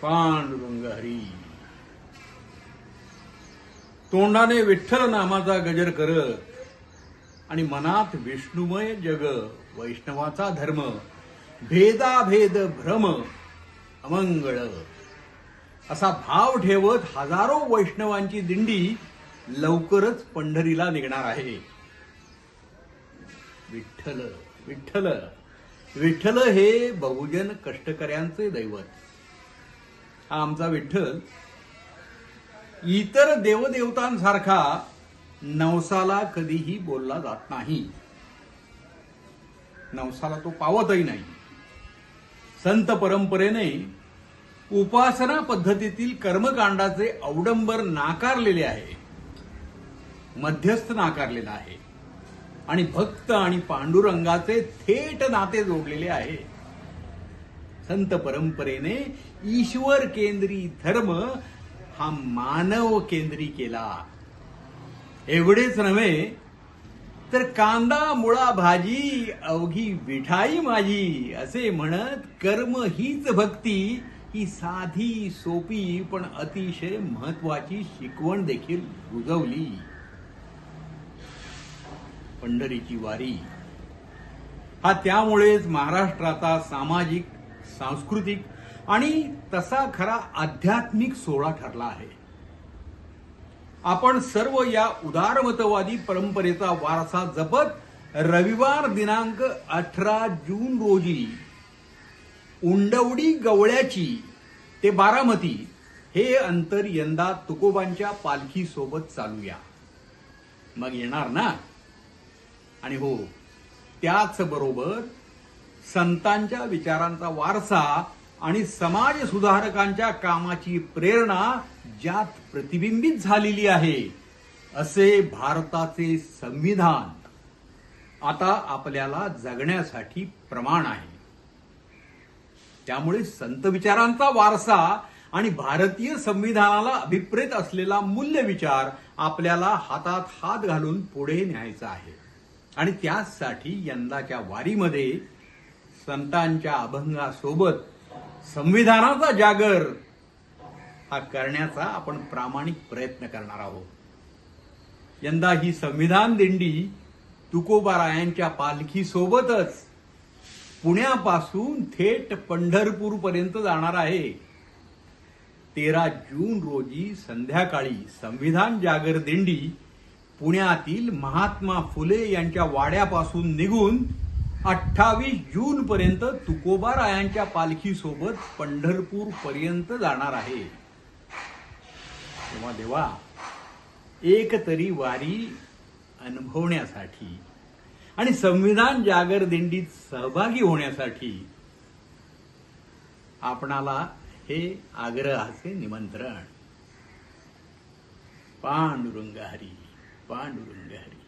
पांडुरंग हरी. तोंडाने विठ्ठल नामाचा गजर करत आणि मनात विष्णुमय जग वैष्णवाचा धर्म भेदाभेद भ्रम अमंगळ असा भाव ठेवत हजारो वैष्णवांची दिंडी लवकरच पंढरीला निघणार आहे. विठ्ठल विठ्ठल विठ्ठल हे बहुजन कष्टकऱ्यांचे दैवत. हा आमचा विठ्ठल इतर देवदेवतांसारखा नवसाला कधीही बोलला जात नाही. नवसाला तो पावतही नाही. संत परंपरेने उपासना पद्धतीतील कर्मकांडाचे अवडंबर नाकारलेले आहे, मध्यस्थ नाकारलेला आहे आणि भक्त आणि पांडुरंगाचे थेट नाते जोडलेले आहे. संत परंपरेने ईश्वर केंद्री धर्म हा मानव केंद्री केला. एवढेच नव्हे तर कांदा मुळा भाजी अवघी विठाई माझी असे म्हणत कर्म हीच भक्ती ही साधी सोपी पण अतिशय महत्वाची शिकवण देखील रुजवली. पंढरीची वारी हा त्यामुळेच महाराष्ट्राचा सामाजिक, सांस्कृतिक आणि तसा खरा आध्यात्मिक सोहळा ठरला आहे. आपण सर्व या उदारमतवादी परंपरेचा वारसा जपत रविवार दिनांक 18 जून रोजी उंडवडी गवळ्याची ते बारामती हे अंतर यंदा तुकोबांच्या पालखी सोबत चालूया. मग येणार ना? आणि हो, त्याच बरोबर संतांच्या विचारांचा वारसा आणि समाज सुधारकांच्या कामाची प्रेरणा ज्यात प्रतिबिंबित झालेली आहे असे भारताचे संविधान आता आपल्याला जगण्यासाठी प्रमाण आहे. त्यामुळे संत विचारांचा वारसा आणि भारतीय संविधानाला अभिप्रेत असलेला मूल्य विचार आपल्याला हातात हात घालून पुढे न्यायचा आहे. आणि त्यासाठी यंदाच्या वारीमध्ये संतांच्या अभंगासोबत संविधानाचा जागर हा करण्याचा आपण प्रामाणिक प्रयत्न करणार आहोत. यंदा ही संविधान दिंडी तुकोबारायांच्या पालखी सोबतच पुण्यापासून थेट पंढरपूर पर्यंत जाणार आहे. 13 जून रोजी संध्याकाळी संविधान जागर दिंडी पुण्यातील महात्मा फुले यांच्या वाड्यापासून निघून 28 जून पर्यंत तुकोबारायांच्या पालखी सोबत पंढरपूर पर्यंत जाणार आहे. तेव्हा देवा, एक तरी वारी अनुभवण्यासाठी आणि संविधान जागर दिंडीत सहभागी होण्यासाठी आपणाला हे आग्रहाचे निमंत्रण. पांडुरंग हरी, पांडुरंग हरी.